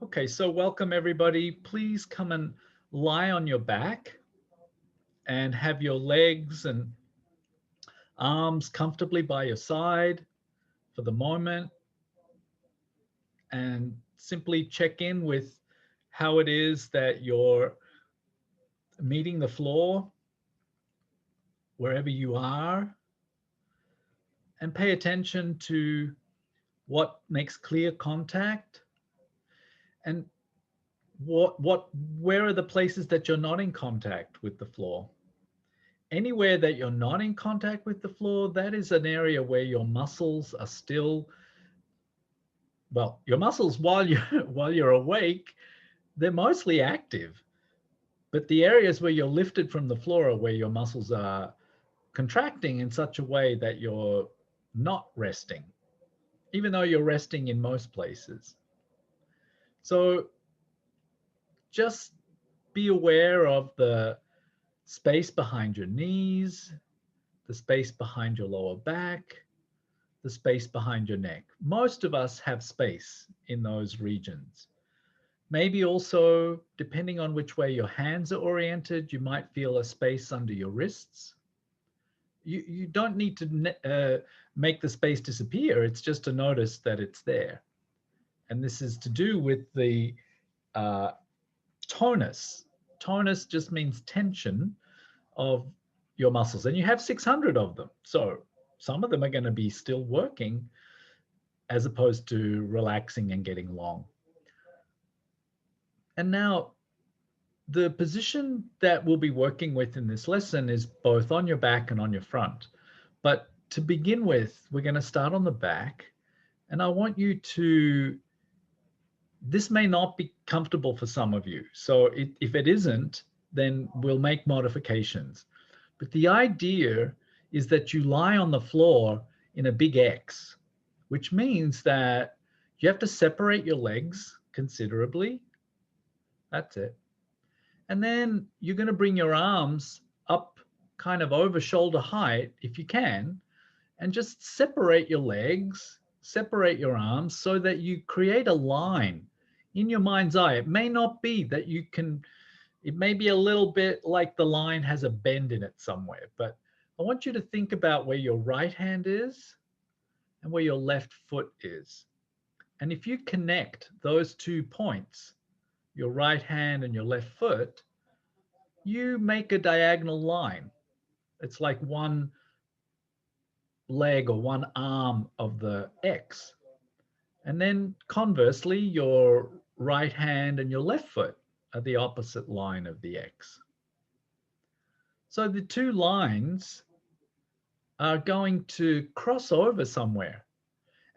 Okay, so welcome everybody. Please come and lie on your back and have your legs and arms comfortably by your side for the moment, and simply check in with how it is that you're meeting the floor wherever you are, and pay attention to what makes clear contact and where are the places that you're not in contact with the floor. Anywhere that you're not in contact with the floor, that is an area where your muscles are still, well, your muscles while you're while you're awake, they're mostly active. But the areas where you're lifted from the floor are where your muscles are contracting in such a way that you're not resting, even though you're resting in most places. So just be aware of the space behind your knees, the space behind your lower back, the space behind your neck. Most of us have space in those regions. Maybe also, depending on which way your hands are oriented, you might feel a space under your wrists. You don't need to make the space disappear. It's just to notice that it's there. And this is to do with the uh, tonus. Tonus just means tension of your muscles. And you have 600 of them. So some of them are going to be still working as opposed to relaxing and getting long. And now the position that we'll be working with in this lesson is both on your back and on your front. But to begin with, we're going to start on the back. And I want you to, this may not be comfortable for some of you. So if it isn't, then we'll make modifications. But the idea is that you lie on the floor in a big X, which means that you have to separate your legs considerably. That's it. And then you're going to bring your arms up kind of over shoulder height if you can, and just separate your legs, separate your arms so that you create a line in your mind's eye. It may not be that you can, it may be a little bit like the line has a bend in it somewhere, but I want you to think about where your right hand is and where your left foot is. And if you connect those 2 points, your right hand and your left foot, you make a diagonal line. It's like one leg or one arm of the X. And then conversely, your right hand and your left foot are the opposite line of the X. So the 2 lines are going to cross over somewhere.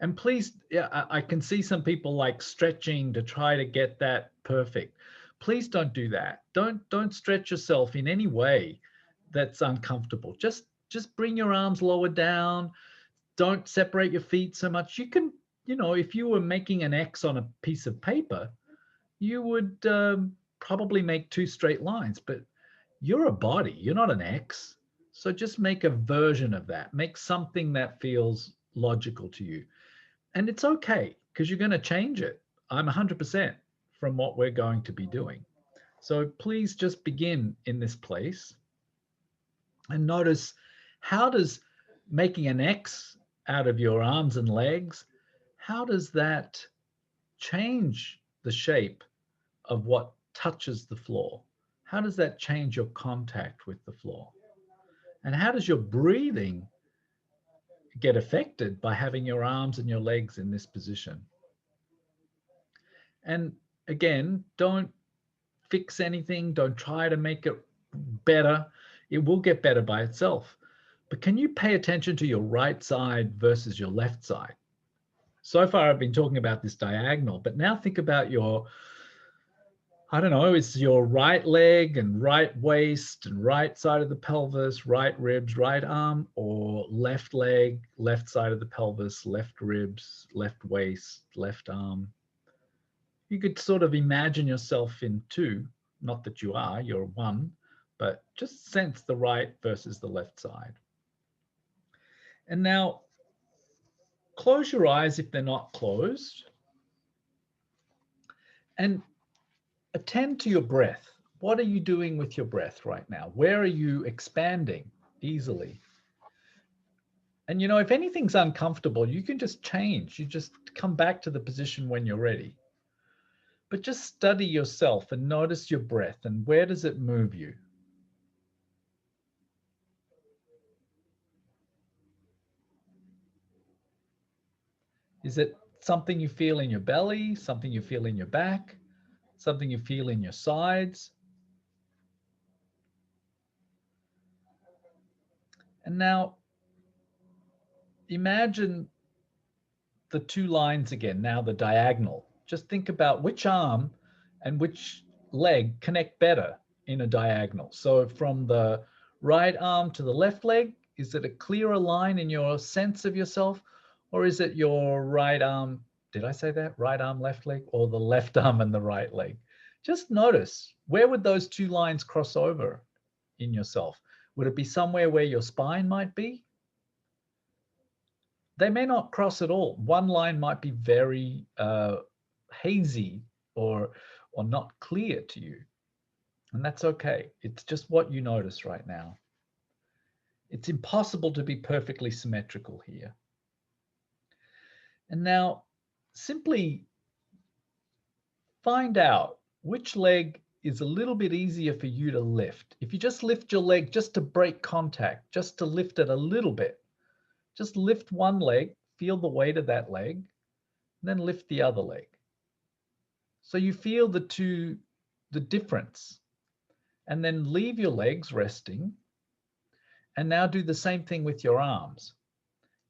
And please, yeah, I can see some people like stretching to try to get that perfect. Please don't do that. Don't stretch yourself in any way that's uncomfortable. Just bring your arms lower down. Don't separate your feet so much. You can, if you were making an X on a piece of paper, you would probably make 2 straight lines, but you're a body, you're not an X. So just make a version of that. Make something that feels logical to you. And it's okay because you're going to change it. I'm 100% from what we're going to be doing. So please just begin in this place and notice, how does making an X out of your arms and legs, how does that change the shape of what touches the floor? How does that change your contact with the floor? And how does your breathing get affected by having your arms and your legs in this position? And again, don't fix anything. Don't try to make it better. It will get better by itself. But can you pay attention to your right side versus your left side? So far, I've been talking about this diagonal, but now think about your, I don't know, it's your right leg and right waist and right side of the pelvis, right ribs, right arm, or left leg, left side of the pelvis, left ribs, left waist, left arm. You could sort of imagine yourself in 2, not that you are, you're 1, but just sense the right versus the left side. And now close your eyes if they're not closed. And attend to your breath. What are you doing with your breath right now? Where are you expanding easily? And, if anything's uncomfortable, you can just change. You just come back to the position when you're ready. But just study yourself and notice your breath and where does it move you? Is it something you feel in your belly, something you feel in your back, something you feel in your sides? And now imagine the two lines again, now the diagonal. Just think about which arm and which leg connect better in a diagonal. So from the right arm to the left leg, is it a clearer line in your sense of yourself? Or is it your right arm, did I say that? Right arm, left leg, or the left arm and the right leg? Just notice, where would those two lines cross over in yourself? Would it be somewhere where your spine might be? They may not cross at all. One line might be very hazy or not clear to you. And that's okay. It's just what you notice right now. It's impossible to be perfectly symmetrical here. And now simply find out which leg is a little bit easier for you to lift. If you just lift your leg just to break contact, just to lift it a little bit, just lift one leg, feel the weight of that leg, and then lift the other leg. So you feel the difference, and then leave your legs resting. And now do the same thing with your arms.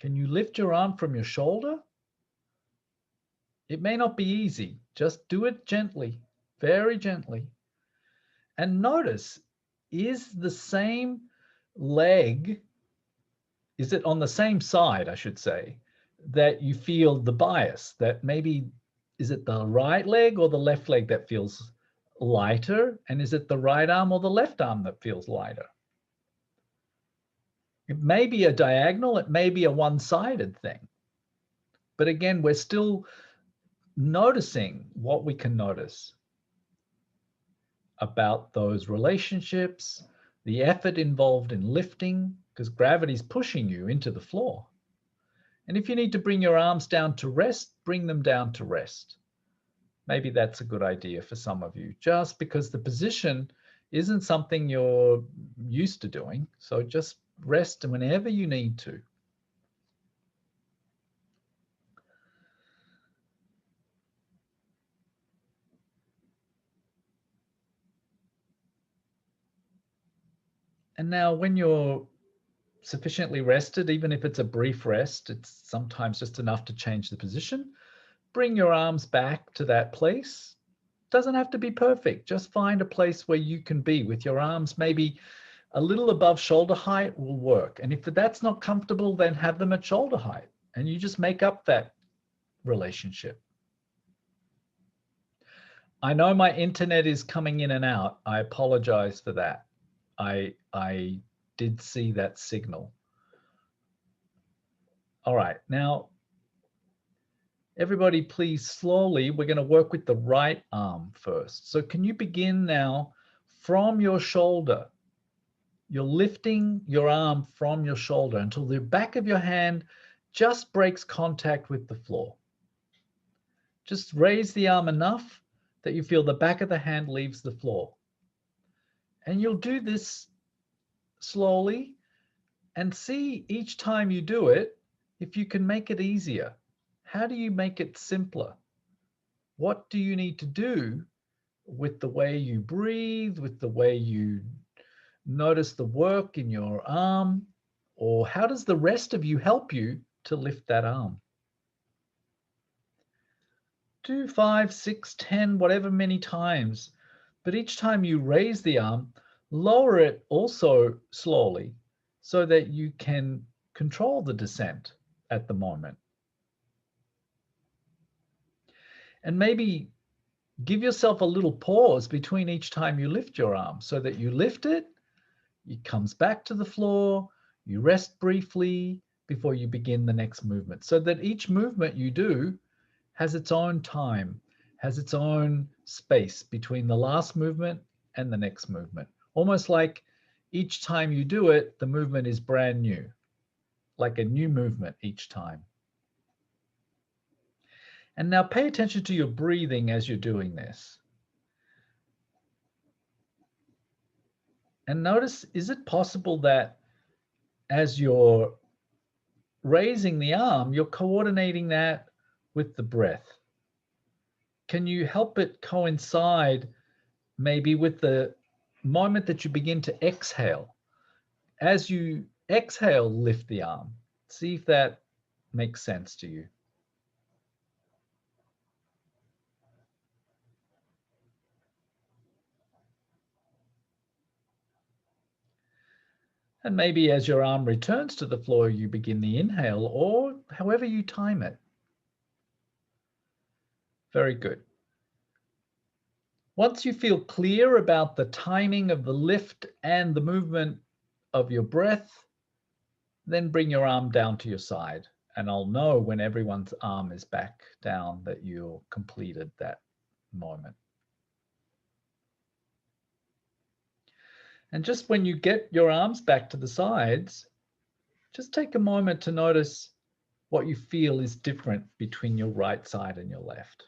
Can you lift your arm from your shoulder? It may not be easy. Just do it gently, very gently. And notice, is the same leg, is it on the same side, I should say, that you feel the bias? That maybe, is it the right leg or the left leg that feels lighter? And is it the right arm or the left arm that feels lighter? It may be a diagonal, it may be a one-sided thing. But again, we're still noticing what we can notice about those relationships, the effort involved in lifting, because gravity's pushing you into the floor. And if you need to bring your arms down to rest, bring them down to rest. Maybe that's a good idea for some of you, just because the position isn't something you're used to doing. So just rest whenever you need to. And now when you're sufficiently rested, even if it's a brief rest, it's sometimes just enough to change the position. Bring your arms back to that place. Doesn't have to be perfect. Just find a place where you can be with your arms maybe a little above shoulder height will work. And if that's not comfortable, then have them at shoulder height. And you just make up that relationship. I know my internet is coming in and out. I apologize for that. I did see that signal. All right, now, everybody please slowly, we're going to work with the right arm first. So can you begin now from your shoulder? You're lifting your arm from your shoulder until the back of your hand just breaks contact with the floor. Just raise the arm enough that you feel the back of the hand leaves the floor. And you'll do this slowly and see each time you do it if you can make it easier. How do you make it simpler? What do you need to do with the way you breathe, with the way you notice the work in your arm? Or how does the rest of you help you to lift that arm? 2, 5, 6, 10, whatever many times. But each time you raise the arm, lower it also slowly so that you can control the descent at the moment. And maybe give yourself a little pause between each time you lift your arm so that you lift it, it comes back to the floor, you rest briefly before you begin the next movement, so that each movement you do has its own time has its own space between the last movement and the next movement. Almost like each time you do it, the movement is brand new, like a new movement each time. And now pay attention to your breathing as you're doing this. And notice, is it possible that as you're raising the arm, you're coordinating that with the breath? Can you help it coincide maybe with the moment that you begin to exhale? As you exhale, lift the arm. See if that makes sense to you. And maybe as your arm returns to the floor, you begin the inhale, or however you time it. Very good. Once you feel clear about the timing of the lift and the movement of your breath, then bring your arm down to your side. And I'll know when everyone's arm is back down that you completed that moment. And just when you get your arms back to the sides, just take a moment to notice what you feel is different between your right side and your left.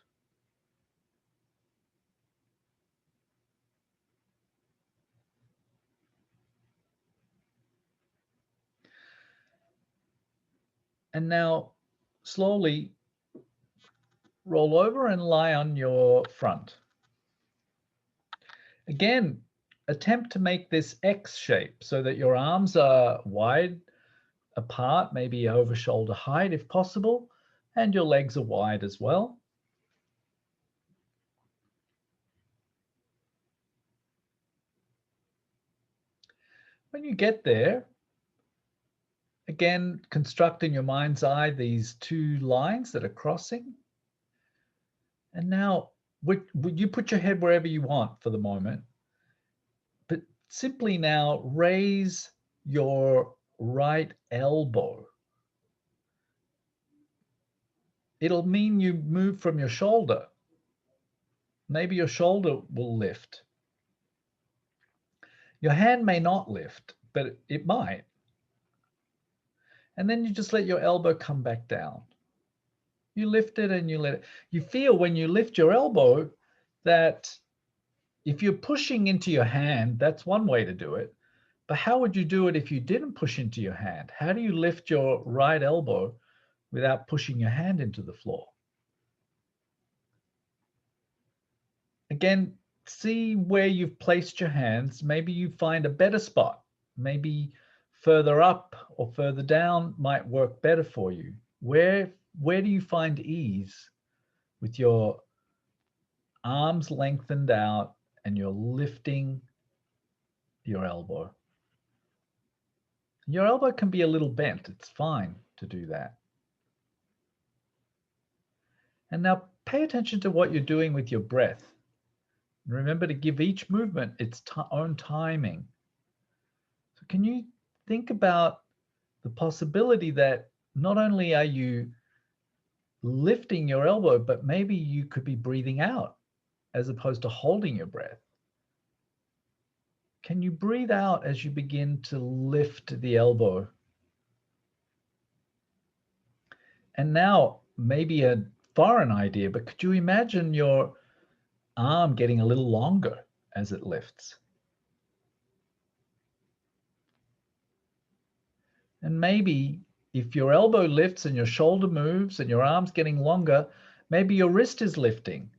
And now slowly roll over and lie on your front. Again, attempt to make this X shape so that your arms are wide apart, maybe over shoulder height if possible, and your legs are wide as well. When you get there, again, construct in your mind's eye these two lines that are crossing. And now you put your head wherever you want for the moment, but simply now raise your right elbow. It'll mean you move from your shoulder. Maybe your shoulder will lift. Your hand may not lift, but it might. And then you just let your elbow come back down. You lift it and you let it. You feel when you lift your elbow that if you're pushing into your hand, that's one way to do it. But how would you do it if you didn't push into your hand? How do you lift your right elbow without pushing your hand into the floor? Again, see where you've placed your hands. Maybe you find a better spot. Maybe further up or further down might work better for you. Where do you find ease with your arms lengthened out and you're lifting your elbow? Your elbow can be a little bent. It's fine to do that. And now pay attention to what you're doing with your breath. And remember to give each movement its own timing. So can you think about the possibility that not only are you lifting your elbow, but maybe you could be breathing out as opposed to holding your breath? Can you breathe out as you begin to lift the elbow? And now, maybe a foreign idea, but could you imagine your arm getting a little longer as it lifts? And maybe if your elbow lifts and your shoulder moves and your arm's getting longer, maybe your wrist is lifting.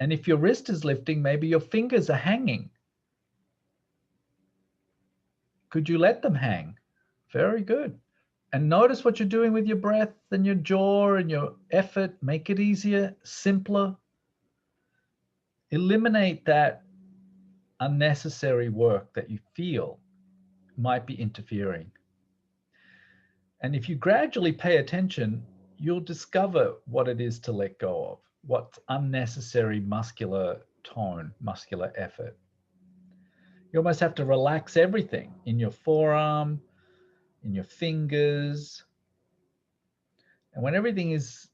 And if your wrist is lifting, maybe your fingers are hanging. Could you let them hang? Very good. And notice what you're doing with your breath and your jaw and your effort. Make it easier, simpler. Eliminate that unnecessary work that you feel might be interfering. And if you gradually pay attention, you'll discover what it is to let go of, what's unnecessary muscular tone, muscular effort. You almost have to relax everything in your forearm, in your fingers. And when everything is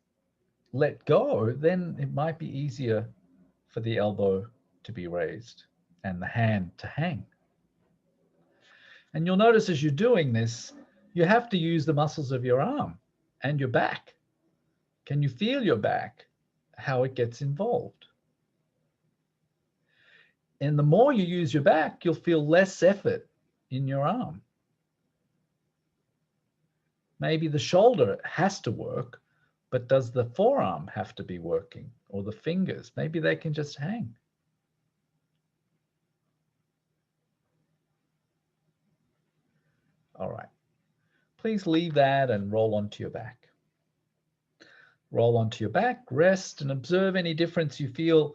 let go, then it might be easier for the elbow to be raised and the hand to hang. And you'll notice as you're doing this, you have to use the muscles of your arm and your back. Can you feel your back, how it gets involved? And the more you use your back, you'll feel less effort in your arm. Maybe the shoulder has to work, but does the forearm have to be working, or the fingers? Maybe they can just hang. All right. Please leave that and roll onto your back. Roll onto your back, rest, and observe any difference you feel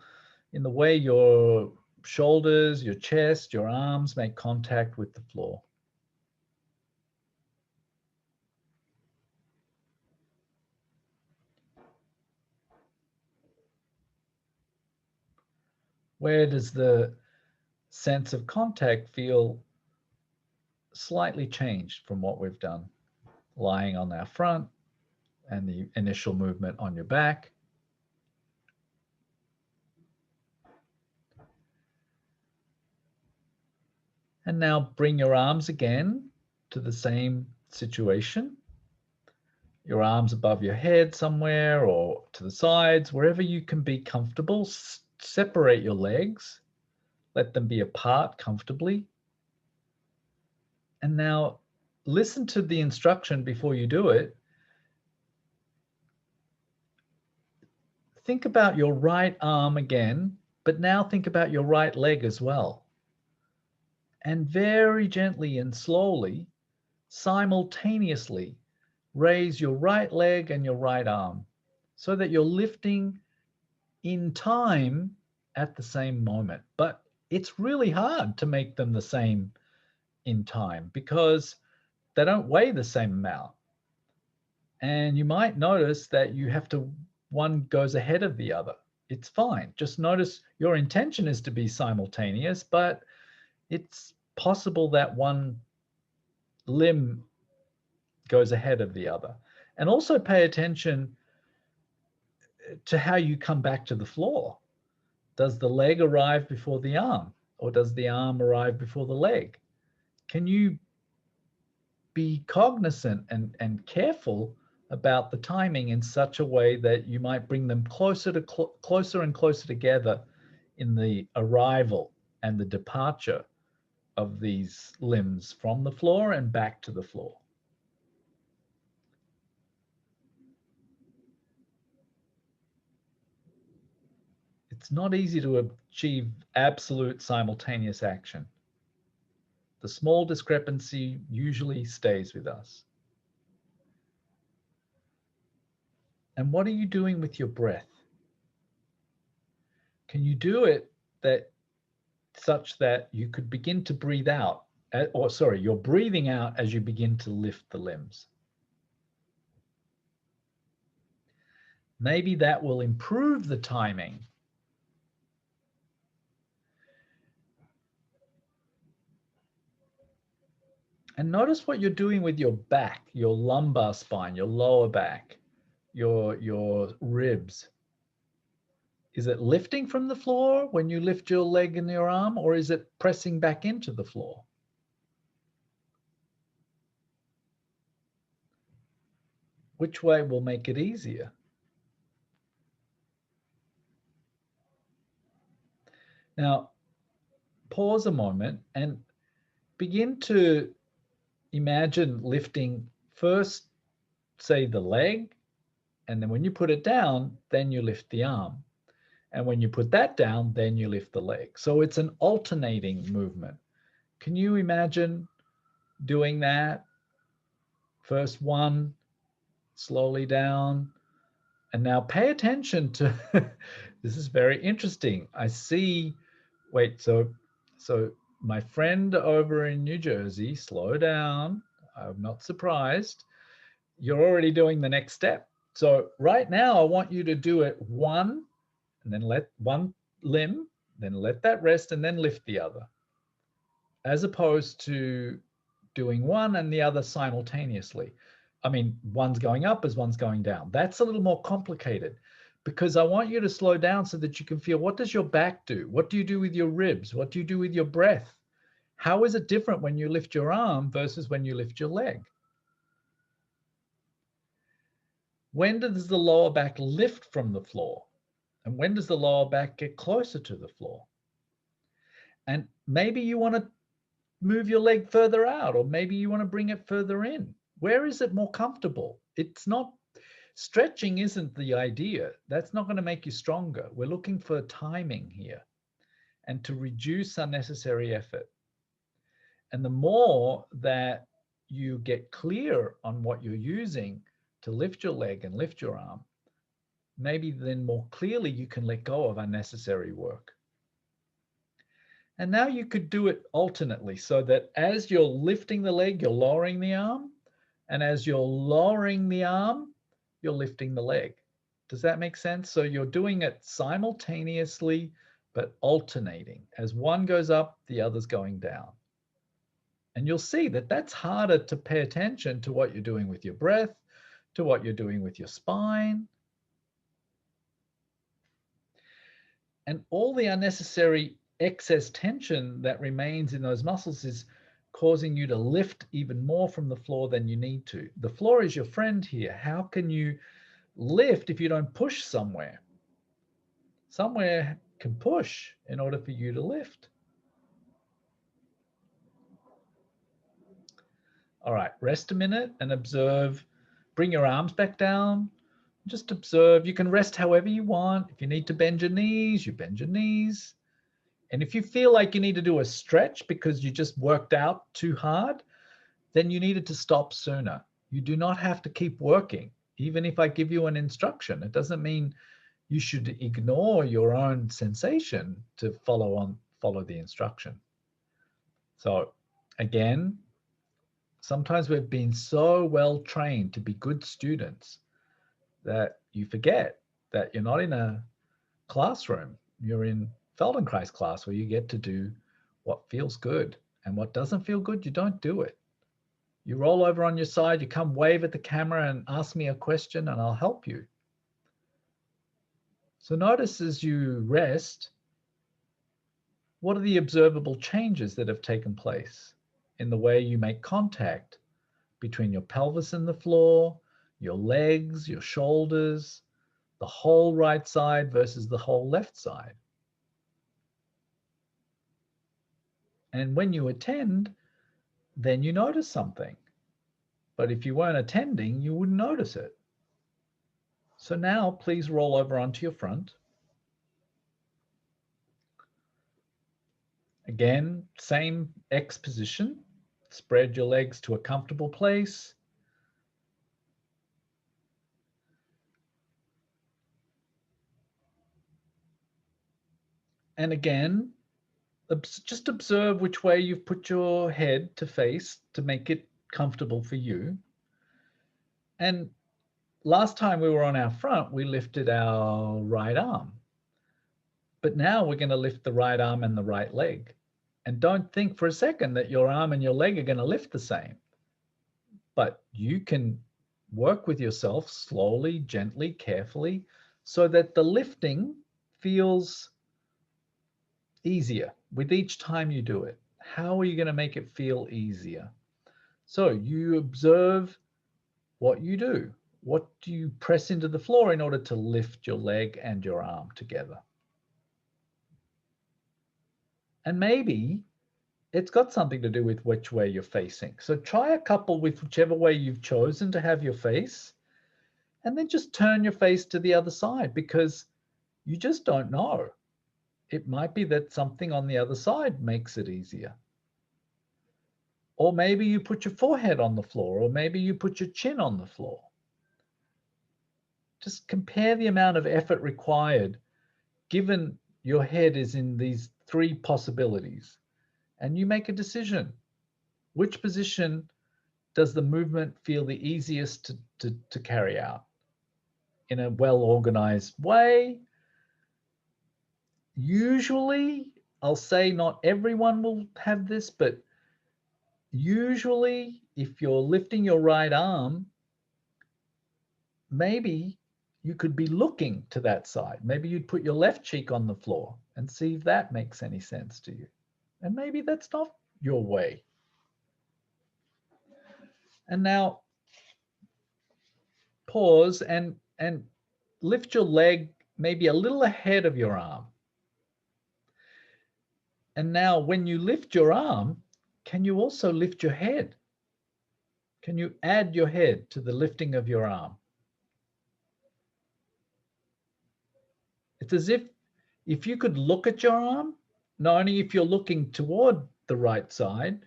in the way your shoulders, your chest, your arms make contact with the floor. Where does the sense of contact feel slightly changed from what we've done? Lying on our front and the initial movement on your back. And now bring your arms again to the same situation. Your arms above your head somewhere or to the sides, wherever you can be comfortable. Separate your legs. Let them be apart comfortably. And now listen to the instruction before you do it. Think about your right arm again, but now think about your right leg as well. And very gently and slowly, simultaneously, raise your right leg and your right arm so that you're lifting in time at the same moment. But it's really hard to make them the same in time because they don't weigh the same amount. And you might notice that you have to, one goes ahead of the other. It's fine. Just notice your intention is to be simultaneous, but it's possible that one limb goes ahead of the other. And also pay attention to how you come back to the floor. Does the leg arrive before the arm, or does the arm arrive before the leg? Can you be cognizant and careful about the timing in such a way that you might bring them closer and closer together in the arrival and the departure of these limbs from the floor and back to the floor? It's not easy to achieve absolute simultaneous action. The small discrepancy usually stays with us. And what are you doing with your breath? Can you do it such that you could begin to breathe out, or sorry, you're breathing out as you begin to lift the limbs? Maybe that will improve the timing. And notice what you're doing with your back, your lumbar spine, your lower back, your ribs. Is it lifting from the floor when you lift your leg and your arm, or is it pressing back into the floor? Which way will make it easier? Now, pause a moment and begin to imagine lifting first, say, the leg, and then when you put it down, then you lift the arm. And when you put that down, then you lift the leg. So it's an alternating movement. Can you imagine doing that? First one, slowly down. And now pay attention to, this is very interesting. I see, wait, so my friend over in New Jersey, slow down. I'm not surprised. You're already doing the next step. So right now, I want you to do it one, and then let one limb, then let that rest, and then lift the other, as opposed to doing one and the other simultaneously. I mean, one's going up as one's going down. That's a little more complicated. because I want you to slow down so that you can feel, what does your back do? What do you do with your ribs? What do you do with your breath? How is it different when you lift your arm versus when you lift your leg? When does the lower back lift from the floor? And when does the lower back get closer to the floor? And maybe you want to move your leg further out, or maybe you want to bring it further in. Where is it more comfortable? It's not, stretching isn't the idea. That's not going to make you stronger. We're looking for timing here and to reduce unnecessary effort. And the more that you get clear on what you're using to lift your leg and lift your arm, maybe then more clearly you can let go of unnecessary work. And now you could do it alternately, so that as you're lifting the leg, you're lowering the arm. And as you're lowering the arm, you're lifting the leg. Does that make sense? So you're doing it simultaneously, but alternating. As one goes up, the other's going down. And you'll see that that's harder to pay attention to what you're doing with your breath, to what you're doing with your spine. And all the unnecessary excess tension that remains in those muscles is causing you to lift even more from the floor than you need to. The floor is your friend here. How can you lift if you don't push somewhere? Somewhere can push in order for you to lift. All right, rest a minute and observe. Bring your arms back down. Just observe. You can rest however you want. If you need to bend your knees, you bend your knees. And if you feel like you need to do a stretch because you just worked out too hard, then you needed to stop sooner. You do not have to keep working. Even if I give you an instruction, it doesn't mean you should ignore your own sensation to follow the instruction. So again, sometimes we've been so well trained to be good students that you forget that you're not in a classroom. You're in Feldenkrais class, where you get to do what feels good, and what doesn't feel good, you don't do it. You roll over on your side, you come wave at the camera and ask me a question and I'll help you. So notice as you rest, what are the observable changes that have taken place in the way you make contact between your pelvis and the floor, your legs, your shoulders, the whole right side versus the whole left side. And when you attend, then you notice something. But if you weren't attending, you wouldn't notice it. So now please roll over onto your front. Again, same X position. Spread your legs to a comfortable place. And again, just observe which way you've put your head to face to make it comfortable for you. And last time we were on our front, we lifted our right arm. But now we're going to lift the right arm and the right leg. And don't think for a second that your arm and your leg are going to lift the same. But you can work with yourself slowly, gently, carefully, so that the lifting feels easier with each time you do it. How are you going to make it feel easier? So you observe what you do. What do you press into the floor in order to lift your leg and your arm together? And maybe it's got something to do with which way you're facing. So try a couple with whichever way you've chosen to have your face, and then just turn your face to the other side, because you just don't know. It might be that something on the other side makes it easier. Or maybe you put your forehead on the floor, or maybe you put your chin on the floor. Just compare the amount of effort required given your head is in these three possibilities, and you make a decision. Which position does the movement feel the easiest to carry out in a well-organized way? Usually, I'll say not everyone will have this, but usually if you're lifting your right arm, maybe you could be looking to that side. Maybe you'd put your left cheek on the floor and see if that makes any sense to you. And maybe that's not your way. And now pause and lift your leg maybe a little ahead of your arm. And now when you lift your arm, can you also lift your head? Can you add your head to the lifting of your arm? It's as if you could look at your arm, not only if you're looking toward the right side,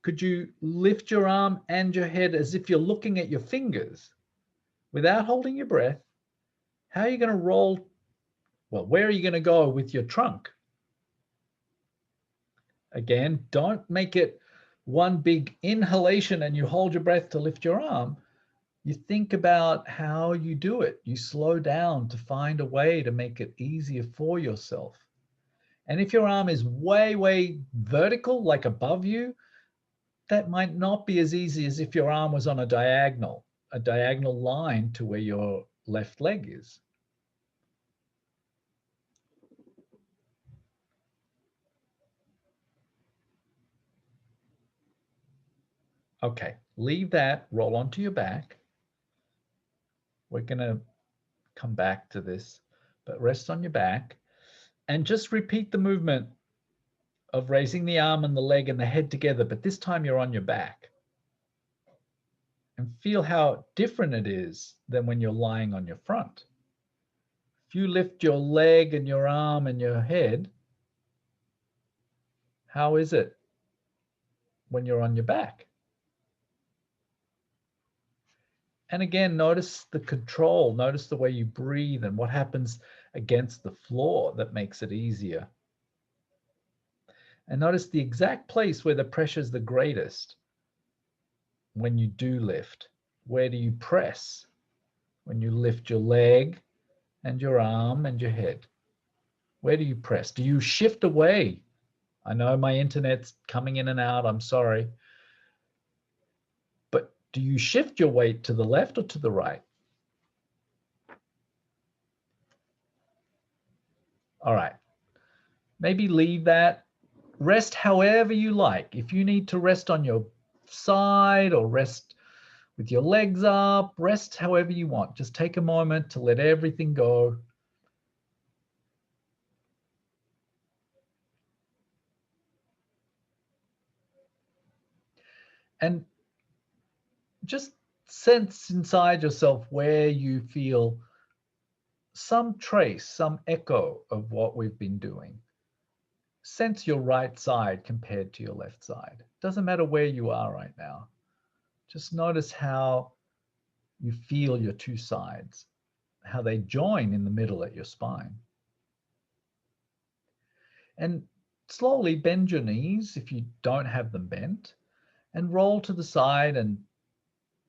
could you lift your arm and your head as if you're looking at your fingers without holding your breath? How are you going to roll? Well, where are you going to go with your trunk? Again, don't make it one big inhalation and you hold your breath to lift your arm. You think about how you do it. You slow down to find a way to make it easier for yourself. And if your arm is way, way vertical, like above you, that might not be as easy as if your arm was on a diagonal line to where your left leg is. Okay, leave that, roll onto your back. We're going to come back to this, but rest on your back and just repeat the movement of raising the arm and the leg and the head together, but this time you're on your back. And feel how different it is than when you're lying on your front. If you lift your leg and your arm and your head, how is it when you're on your back? And again, notice the control, notice the way you breathe and what happens against the floor that makes it easier. And notice the exact place where the pressure is the greatest when you do lift. Where do you press? When you lift your leg and your arm and your head. Where do you press? Do you shift away? I know my internet's coming in and out, I'm sorry. But do you shift your weight to the left or to the right? All right. Maybe leave that. Rest however you like. If you need to rest on your side or rest with your legs up, rest however you want. Just take a moment to let everything go. And just sense inside yourself where you feel some trace, some echo of what we've been doing. Sense your right side compared to your left side. Doesn't matter where you are right now. Just notice how you feel your two sides, how they join in the middle at your spine. And slowly bend your knees if you don't have them bent, and roll to the side and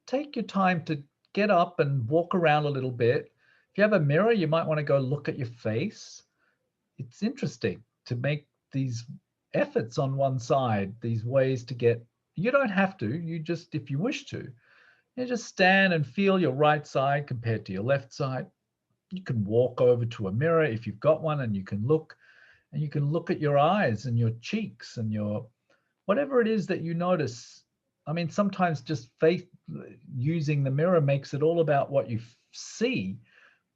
take your time to get up and walk around a little bit. If you have a mirror, you might want to go look at your face. It's interesting to make these efforts on one side, these ways to get, you don't have to, you just, if you wish to, you just stand and feel your right side compared to your left side. You can walk over to a mirror if you've got one and you can look at your eyes and your cheeks and your, whatever it is that you notice. I mean, sometimes just faith using the mirror makes it all about what you see,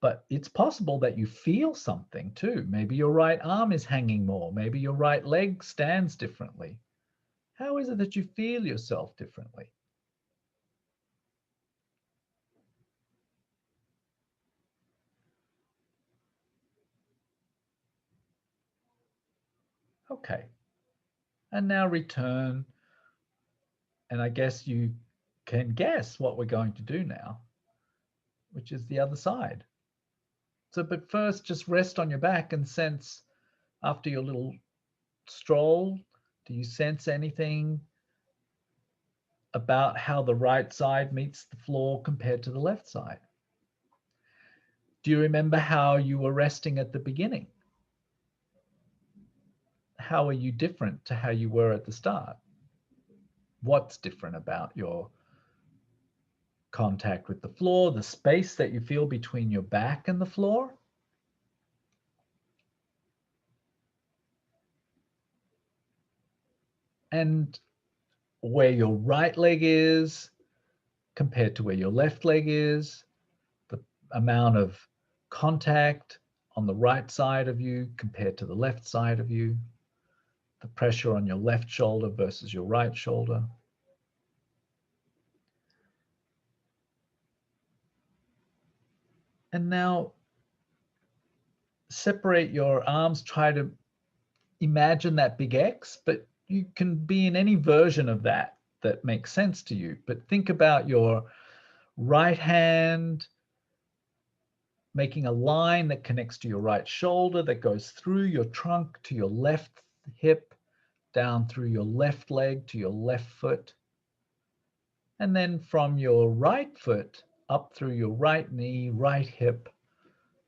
but it's possible that you feel something too. Maybe your right arm is hanging more. Maybe your right leg stands differently. How is it that you feel yourself differently? Okay. And now return. And I guess you can guess what we're going to do now, which is the other side. So, but first, just rest on your back and sense after your little stroll, do you sense anything about how the right side meets the floor compared to the left side? Do you remember how you were resting at the beginning? How are you different to how you were at the start? What's different about your contact with the floor, the space that you feel between your back and the floor. And where your right leg is compared to where your left leg is, the amount of contact on the right side of you compared to the left side of you, the pressure on your left shoulder versus your right shoulder. And now separate your arms, try to imagine that big X, but you can be in any version of that that makes sense to you. But think about your right hand making a line that connects to your right shoulder, that goes through your trunk to your left hip, down through your left leg to your left foot. And then from your right foot up through your right knee, right hip,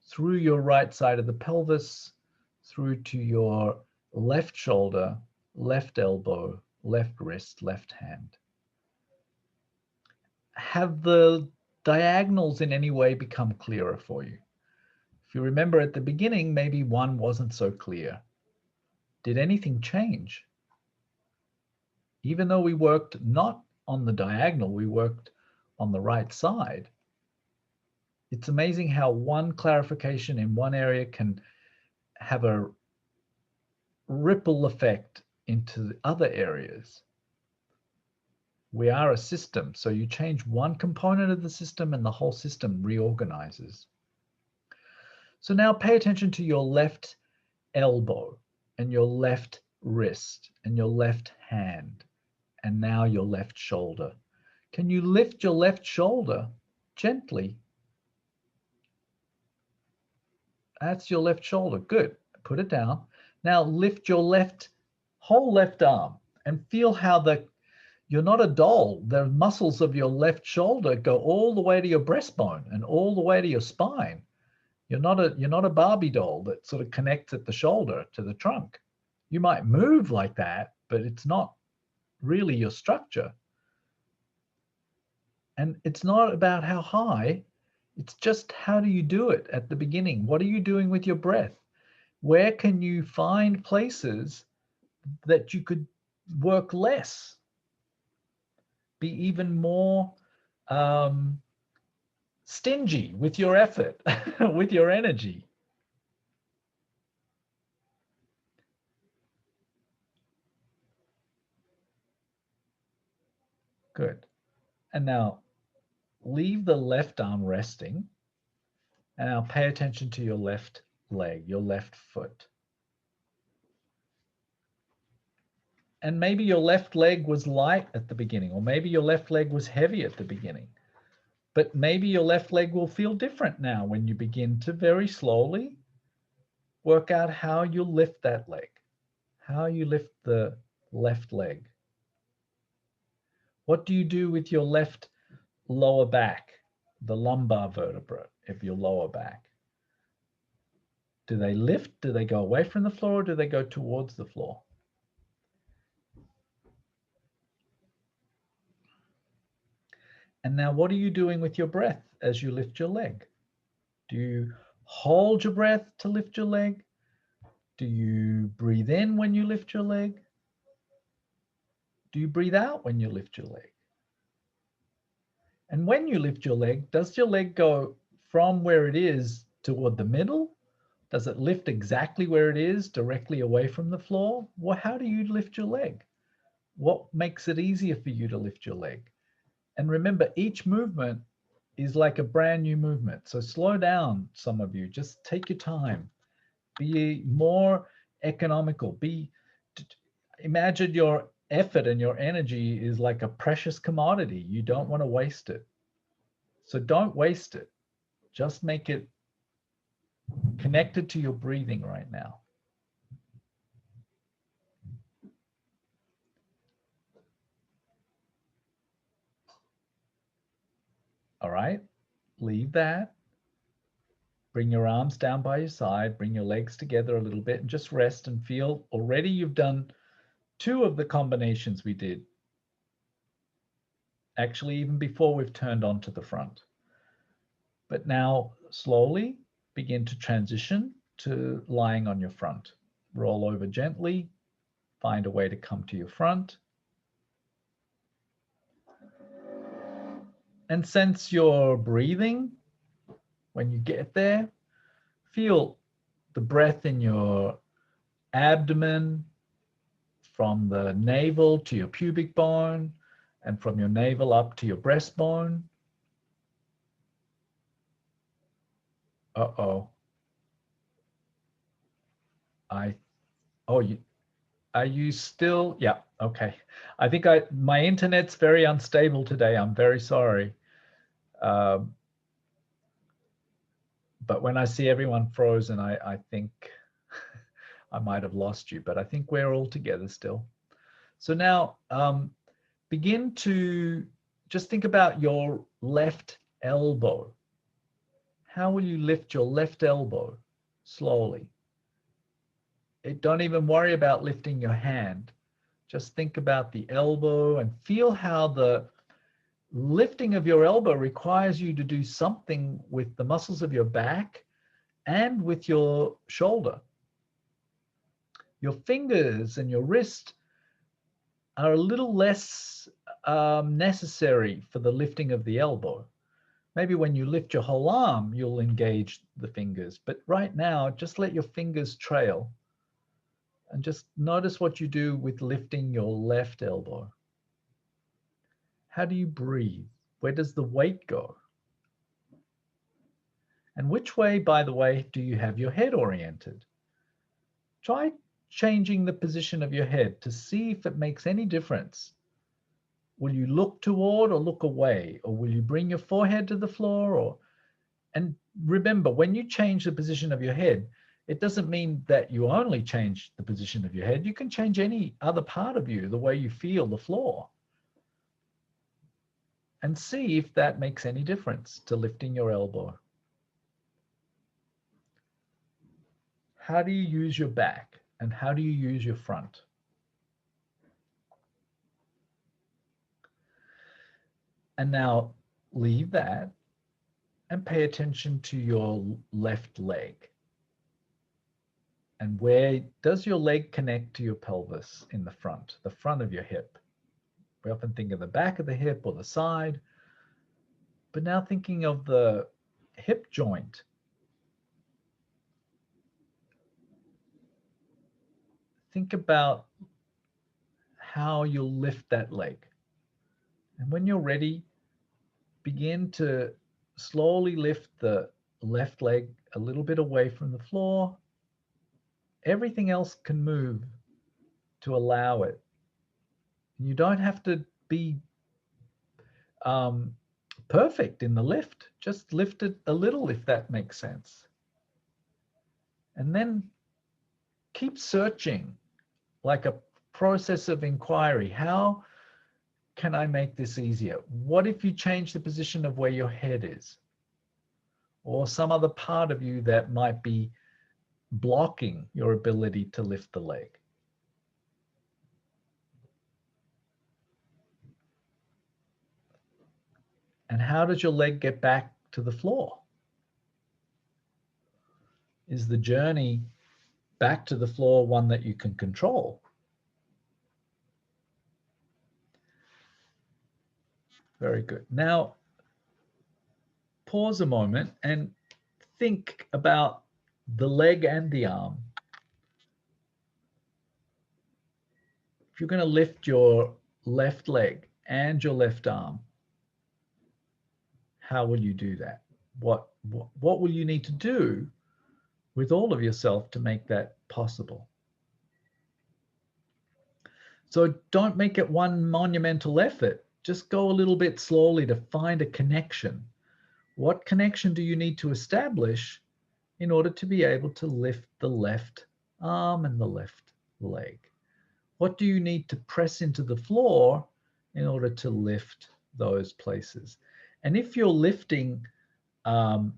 through your right side of the pelvis, through to your left shoulder, left elbow, left wrist, left hand. Have the diagonals in any way become clearer for you? If you remember at the beginning, maybe one wasn't so clear. Did anything change? Even though we worked not on the diagonal, we worked on the right side. It's amazing how one clarification in one area can have a ripple effect into the other areas. We are a system, so you change one component of the system and the whole system reorganizes. So now pay attention to your left elbow and your left wrist and your left hand and now your left shoulder. Can you lift your left shoulder gently? That's your left shoulder. Good. Put it down. Now lift your whole left arm and feel how you're not a doll. The muscles of your left shoulder go all the way to your breastbone and all the way to your spine. You're not a Barbie doll that sort of connects at the shoulder to the trunk. You might move like that, but it's not really your structure. And it's not about how high, it's just how do you do it at the beginning? What are you doing with your breath? Where can you find places that you could work less? Be even more stingy with your effort, with your energy. Good. And now leave the left arm resting. And now pay attention to your left leg, your left foot. And maybe your left leg was light at the beginning, or maybe your left leg was heavy at the beginning. But maybe your left leg will feel different now when you begin to very slowly work out how you lift that leg, how you lift the left leg. What do you do with your left lower back, the lumbar vertebra of your lower back? Do they lift? Do they go away from the floor, or do they go towards the floor? And now what are you doing with your breath as you lift your leg? Do you hold your breath to lift your leg? Do you breathe in when you lift your leg? Do you breathe out when you lift your leg? And when you lift your leg, does your leg go from where it is toward the middle? Does it lift exactly where it is, directly away from the floor? Well, how do you lift your leg? What makes it easier for you to lift your leg? And remember, each movement is like a brand new movement. So slow down, some of you. Just take your time. Be more economical. Imagine your effort and your energy is like a precious commodity. You don't want to waste it. So don't waste it. Just make it connected to your breathing right now. All right, leave that. Bring your arms down by your side, bring your legs together a little bit and just rest and feel already you've done 2 of the combinations we did. actually even before we've turned onto the front. But now slowly begin to transition to lying on your front. Roll over gently, find a way to come to your front. And sense your breathing when you get there. Feel the breath in your abdomen, from the navel to your pubic bone, and from your navel up to your breastbone. Uh-oh. Are you still? Yeah, okay. I think my internet's very unstable today. I'm very sorry. But when I see everyone frozen, I think I might have lost you, but I think we're all together still. So now begin to just think about your left elbow. How will you lift your left elbow? Slowly. Don't even worry about lifting your hand. Just think about the elbow and feel how the lifting of your elbow requires you to do something with the muscles of your back and with your shoulder. Your fingers and your wrist are a little less necessary for the lifting of the elbow. Maybe when you lift your whole arm, you'll engage the fingers. But right now, just let your fingers trail and just notice what you do with lifting your left elbow. How do you breathe? Where does the weight go? And which way, by the way, do you have your head oriented? Try changing the position of your head to see if it makes any difference. Will you look toward or look away? Or will you bring your forehead to the floor? And remember, when you change the position of your head, it doesn't mean that you only change the position of your head. You can change any other part of you, the way you feel the floor. And see if that makes any difference to lifting your elbow. How do you use your back and how do you use your front? And now leave that and pay attention to your left leg. And where does your leg connect to your pelvis in the front of your hip? We often think of the back of the hip or the side, but now thinking of the hip joint. Think about how you'll lift that leg. And when you're ready, begin to slowly lift the left leg a little bit away from the floor. Everything else can move to allow it. You don't have to be perfect in the lift. Just lift it a little if that makes sense. And then keep searching like a process of inquiry. How can I make this easier? What if you change the position of where your head is? Or some other part of you that might be blocking your ability to lift the leg? And how does your leg get back to the floor? Is the journey back to the floor one that you can control? Very good. Now, pause a moment and think about the leg and the arm. If you're going to lift your left leg and your left arm, how will you do that? What will you need to do with all of yourself to make that possible? So don't make it one monumental effort. Just go a little bit slowly to find a connection. What connection do you need to establish in order to be able to lift the left arm and the left leg? What do you need to press into the floor in order to lift those places? And if you're lifting, are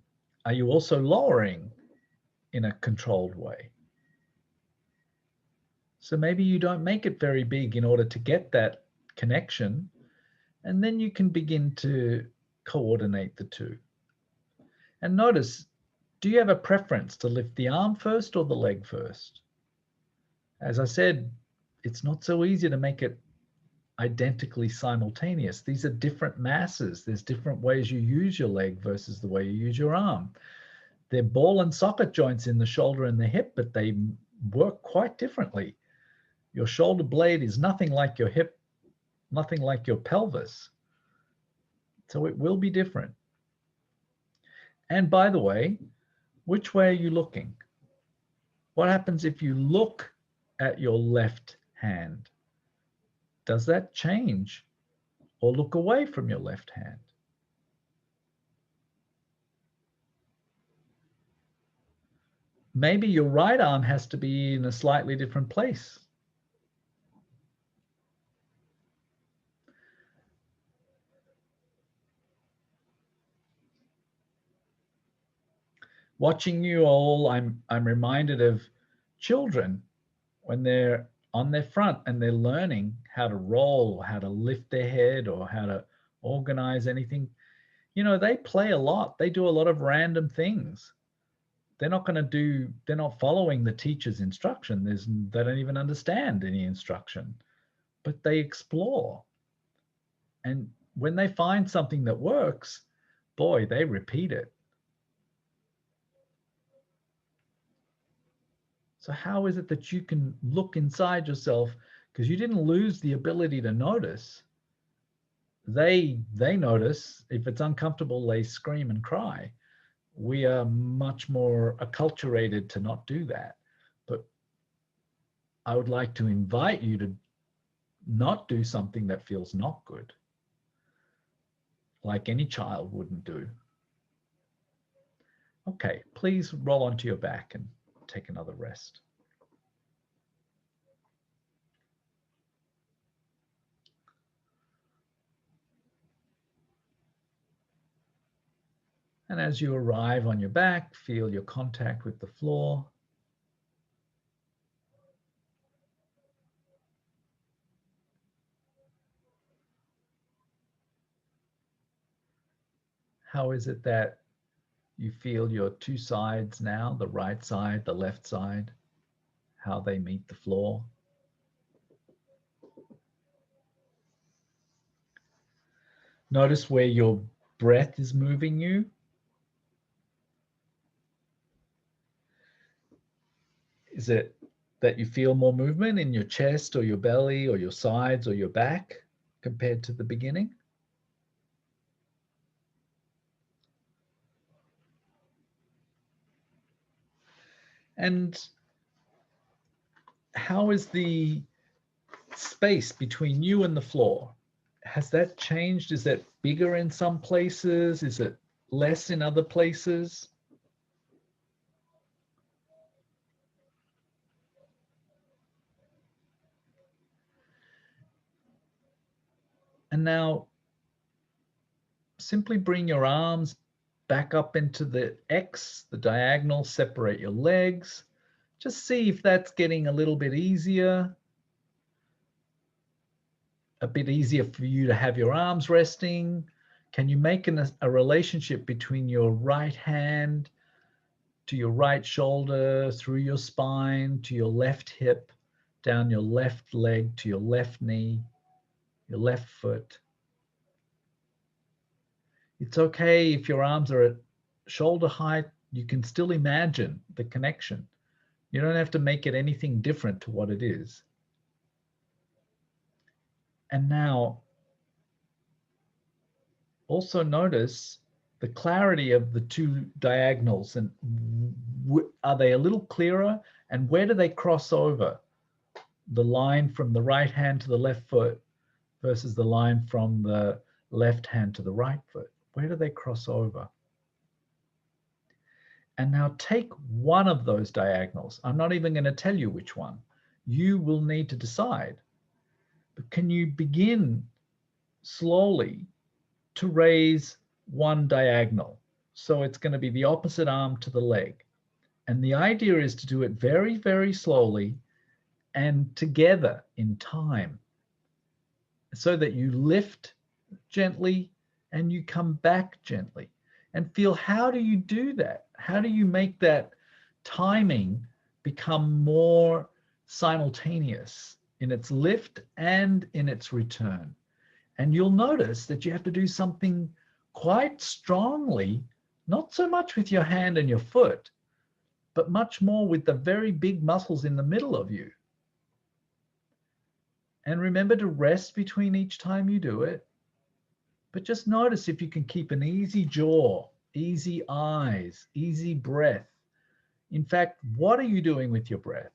you also lowering in a controlled way? So maybe you don't make it very big in order to get that connection. And then you can begin to coordinate the two. And notice, do you have a preference to lift the arm first or the leg first? As I said, it's not so easy to make it identically simultaneous. These are different masses. There's different ways you use your leg versus the way you use your arm. They're ball and socket joints in the shoulder and the hip, but they work quite differently. Your shoulder blade is nothing like your hip, nothing like your pelvis. So it will be different. And by the way, which way are you looking? What happens if you look at your left hand? Does that change or look away from your left hand? Maybe your right arm has to be in a slightly different place. Watching you all, I'm reminded of children when they're on their front and they're learning how to roll, how to lift their head, or how to organize anything. You know, they play a lot. They do a lot of random things. They're not following the teacher's instruction. They don't even understand any instruction, but they explore. And when they find something that works, boy, they repeat it. So how is it that you can look inside yourself? Because you didn't lose the ability to notice. They notice. If it's uncomfortable, they scream and cry. We are much more acculturated to not do that. But I would like to invite you to not do something that feels not good, like any child wouldn't do. Okay, please roll onto your back and take another rest. And as you arrive on your back, feel your contact with the floor. How is it that you feel your two sides now, the right side, the left side, how they meet the floor? Notice where your breath is moving you. Is it that you feel more movement in your chest or your belly or your sides or your back compared to the beginning? And how is the space between you and the floor? Has that changed? Is that bigger in some places? Is it less in other places? And now simply bring your arms back up into the X, the diagonal, separate your legs. Just see if that's getting a little bit easier. A bit easier for you to have your arms resting. Can you make a relationship between your right hand to your right shoulder, through your spine, to your left hip, down your left leg, to your left knee, your left foot? It's okay if your arms are at shoulder height, you can still imagine the connection. You don't have to make it anything different to what it is. And now, also notice the clarity of the two diagonals, and are they a little clearer? And where do they cross over? The line from the right hand to the left foot versus the line from the left hand to the right foot. Where do they cross over? And now take one of those diagonals. I'm not even going to tell you which one. You will need to decide. But can you begin slowly to raise one diagonal? So it's going to be the opposite arm to the leg. And the idea is to do it very, very slowly and together in time, so that you lift gently and you come back gently. And feel, how do you do that? How do you make that timing become more simultaneous in its lift and in its return? And you'll notice that you have to do something quite strongly, not so much with your hand and your foot, but much more with the very big muscles in the middle of you. And remember to rest between each time you do it. But just notice if you can keep an easy jaw, easy eyes, easy breath. In fact, what are you doing with your breath?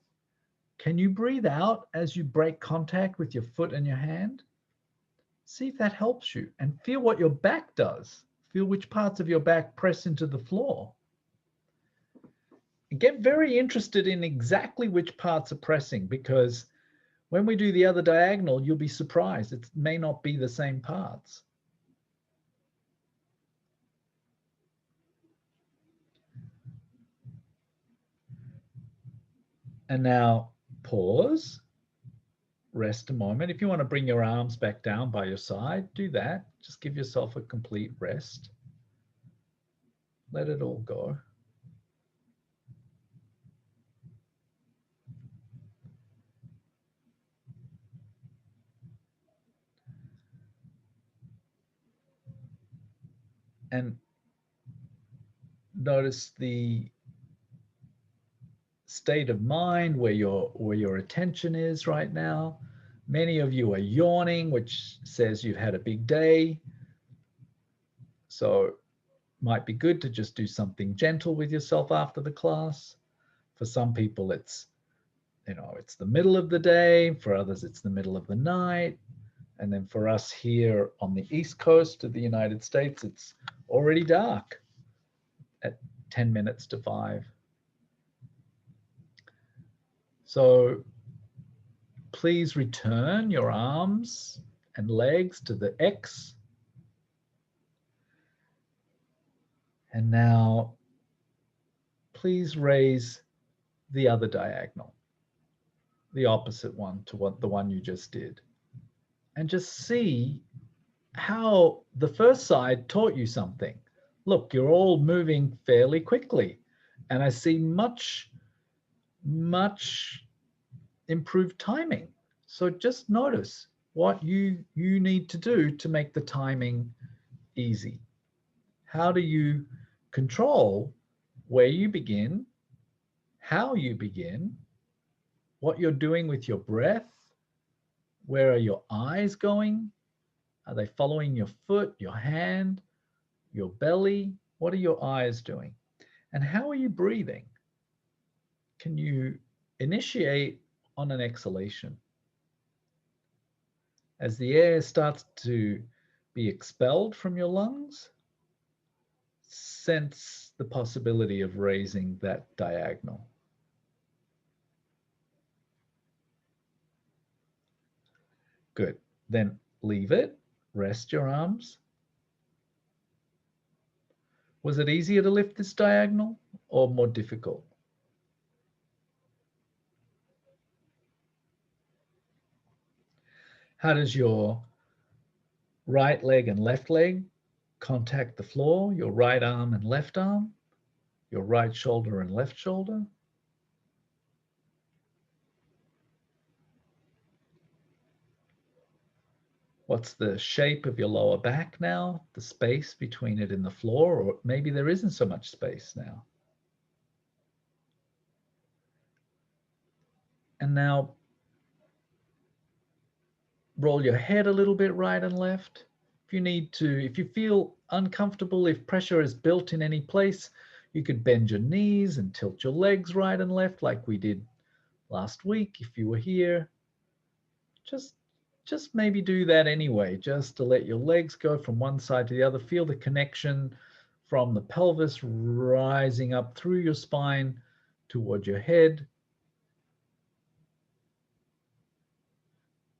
Can you breathe out as you break contact with your foot and your hand? See if that helps you, and feel what your back does. Feel which parts of your back press into the floor. And get very interested in exactly which parts are pressing, because when we do the other diagonal, you'll be surprised. It may not be the same parts. And now pause, rest a moment. If you want to bring your arms back down by your side, do that. Just give yourself a complete rest. Let it all go. And notice the state of mind where your attention is right now. Many of you are yawning, which says you've had a big day. So might be good to just do something gentle with yourself after the class. For some people, it's the middle of the day. For others, it's the middle of the night. And then for us here on the East Coast of the United States, it's already dark at 10 minutes to 5. So please return your arms and legs to the X. And now please raise the other diagonal, the opposite one to the one you just did. And just see how the first side taught you something. Look, you're all moving fairly quickly. And I see much improved timing. So just notice what you need to do to make the timing easy. How do you control where you begin, how you begin, what you're doing with your breath? Where are your eyes going? Are they following your foot, your hand, your belly? What are your eyes doing? And how are you breathing? Can you initiate on an exhalation? As the air starts to be expelled from your lungs, sense the possibility of raising that diagonal. Good. Then leave it. Rest your arms. Was it easier to lift this diagonal or more difficult? How does your right leg and left leg contact the floor? Your right arm and left arm? Your right shoulder and left shoulder? What's the shape of your lower back now? The space between it and the floor, or maybe there isn't so much space now. And now roll your head a little bit right and left. If you need to, if you feel uncomfortable, if pressure is built in any place, you could bend your knees and tilt your legs right and left like we did last week if you were here. Just maybe do that anyway, just to let your legs go from one side to the other. Feel the connection from the pelvis rising up through your spine toward your head.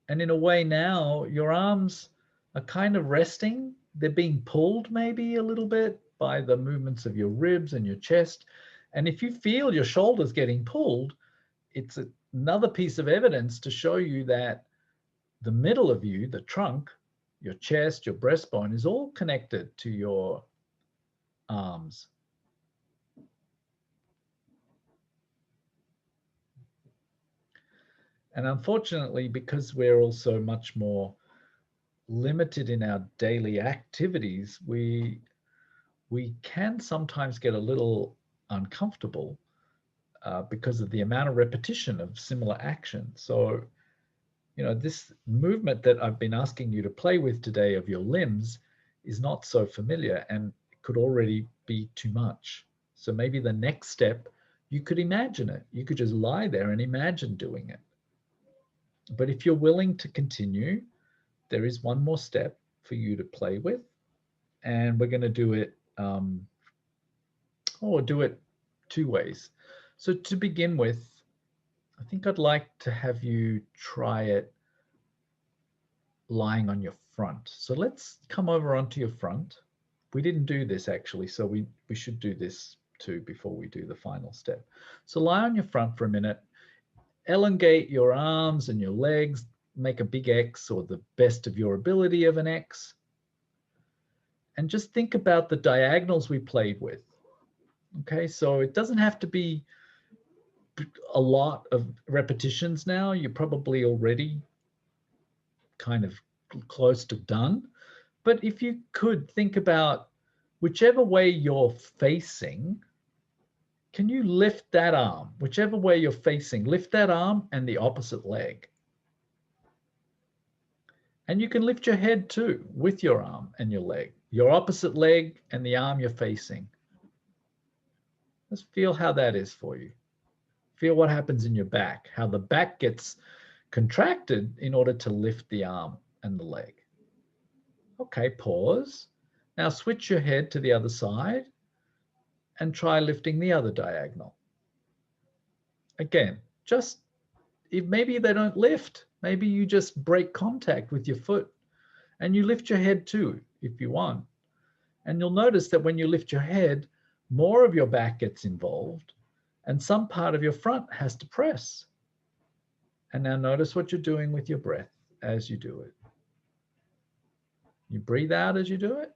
And in a way now, your arms are kind of resting. They're being pulled maybe a little bit by the movements of your ribs and your chest. And if you feel your shoulders getting pulled, it's another piece of evidence to show you that the middle of you, the trunk, your chest, your breastbone is all connected to your arms. And unfortunately, because we're also much more limited in our daily activities, we can sometimes get a little uncomfortable because of the amount of repetition of similar action. So, you know, this movement that I've been asking you to play with today of your limbs is not so familiar and could already be too much. So maybe the next step, you could imagine it. You could just lie there and imagine doing it. But if you're willing to continue, there is one more step for you to play with. And we're going to do it, do it two ways. So to begin with, I think I'd like to have you try it lying on your front. So let's come over onto your front. We didn't do this actually, so we should do this too before we do the final step. So lie on your front for a minute, elongate your arms and your legs, make a big X or the best of your ability of an X. And just think about the diagonals we played with. Okay, so it doesn't have to be a lot of repetitions now. You're probably already kind of close to done. But if you could think about whichever way you're facing, can you lift that arm? Whichever way you're facing, lift that arm and the opposite leg. And you can lift your head too with your arm and your leg, your opposite leg and the arm you're facing. Let's feel how that is for you. Feel what happens in your back, how the back gets contracted in order to lift the arm and the leg. Okay, pause. Now switch your head to the other side and try lifting the other diagonal. Again, just if maybe they don't lift, maybe you just break contact with your foot and you lift your head too if you want. And you'll notice that when you lift your head, more of your back gets involved and some part of your front has to press. And now notice what you're doing with your breath as you do it. You breathe out as you do it.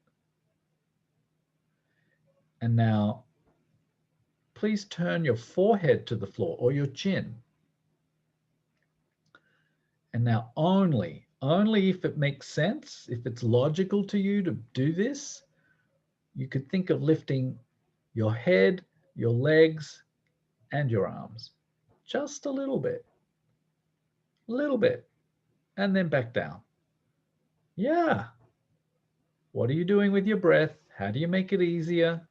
And now, please turn your forehead to the floor or your chin. And now only if it makes sense, if it's logical to you to do this, you could think of lifting your head, your legs, and your arms. Just a little bit, and then back down. Yeah. What are you doing with your breath? How do you make it easier?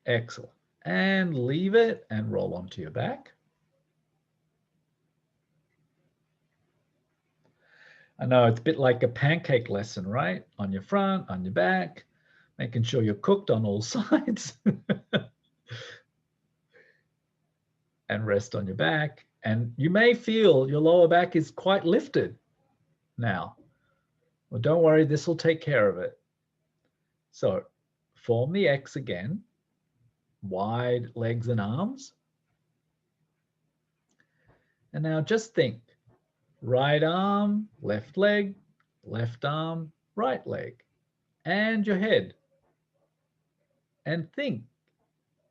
Excellent. And leave it and roll onto your back. I know it's a bit like a pancake lesson, right? On your front, on your back, making sure you're cooked on all sides. And rest on your back. And you may feel your lower back is quite lifted now. Well, don't worry, this will take care of it. So form the X again, wide legs and arms. And now just think, right arm, left leg, left arm, right leg, and your head. And think,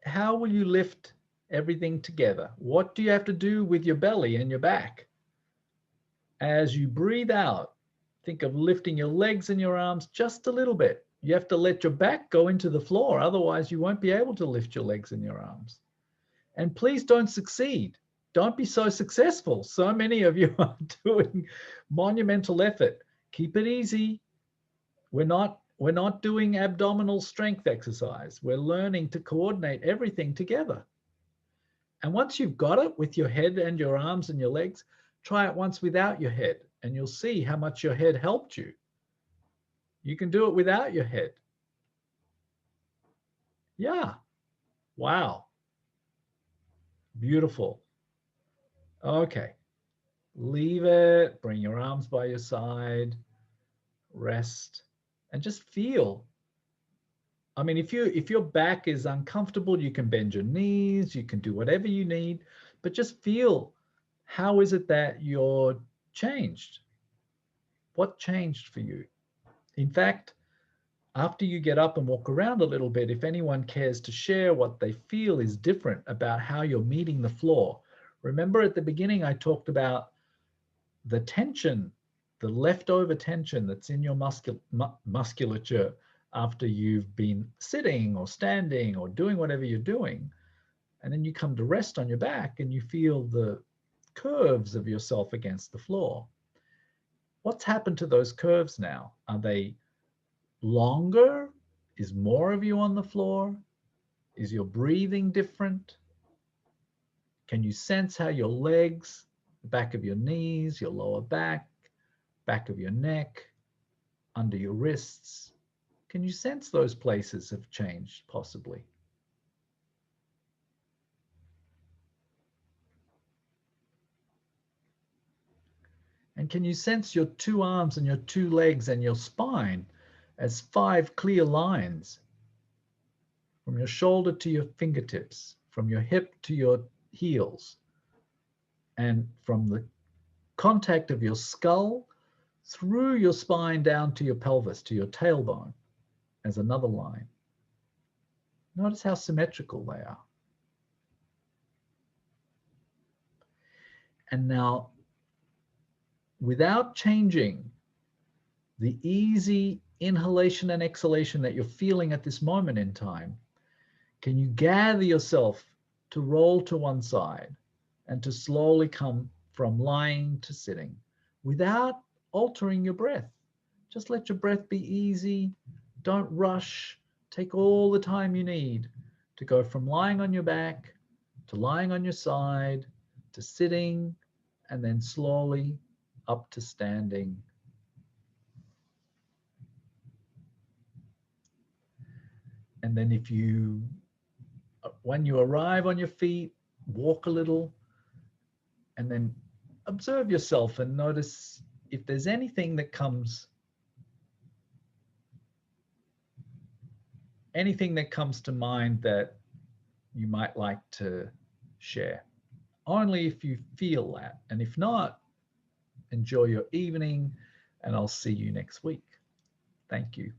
how will you lift everything together? What do you have to do with your belly and your back? As you breathe out, think of lifting your legs and your arms just a little bit. You have to let your back go into the floor, otherwise you won't be able to lift your legs and your arms. And please don't succeed. Don't be so successful. So many of you are doing monumental effort. Keep it easy. We're not doing abdominal strength exercise. We're learning to coordinate everything together. And once you've got it with your head and your arms and your legs, try it once without your head and you'll see how much your head helped you. You can do it without your head. Yeah. Wow. Beautiful. Okay. Leave it. Bring your arms by your side. Rest. And just feel. I mean, if your back is uncomfortable, you can bend your knees. You can do whatever you need. But just feel, how is it that your changed? What changed for you? In fact, after you get up and walk around a little bit, if anyone cares to share what they feel is different about how you're meeting the floor. Remember at the beginning, I talked about the tension, the leftover tension that's in your musculature after you've been sitting or standing or doing whatever you're doing. And then you come to rest on your back and you feel the curves of yourself against the floor. What's happened to those curves now? Are they longer? Is more of you on the floor? Is your breathing different? Can you sense how your legs, the back of your knees, your lower back of your neck, under your wrists, can you sense those places have changed possibly? And can you sense your two arms and your two legs and your spine as 5 clear lines from your shoulder to your fingertips, from your hip to your heels, and from the contact of your skull through your spine down to your pelvis, to your tailbone, as another line. Notice how symmetrical they are. And now, without changing the easy inhalation and exhalation that you're feeling at this moment in time, can you gather yourself to roll to one side and to slowly come from lying to sitting without altering your breath? Just let your breath be easy. Don't rush. Take all the time you need to go from lying on your back to lying on your side to sitting, and then slowly up to standing. And then when you arrive on your feet, walk a little and then observe yourself and notice if there's anything that comes to mind that you might like to share. Only if you feel that. And if not, enjoy your evening and I'll see you next week. Thank you.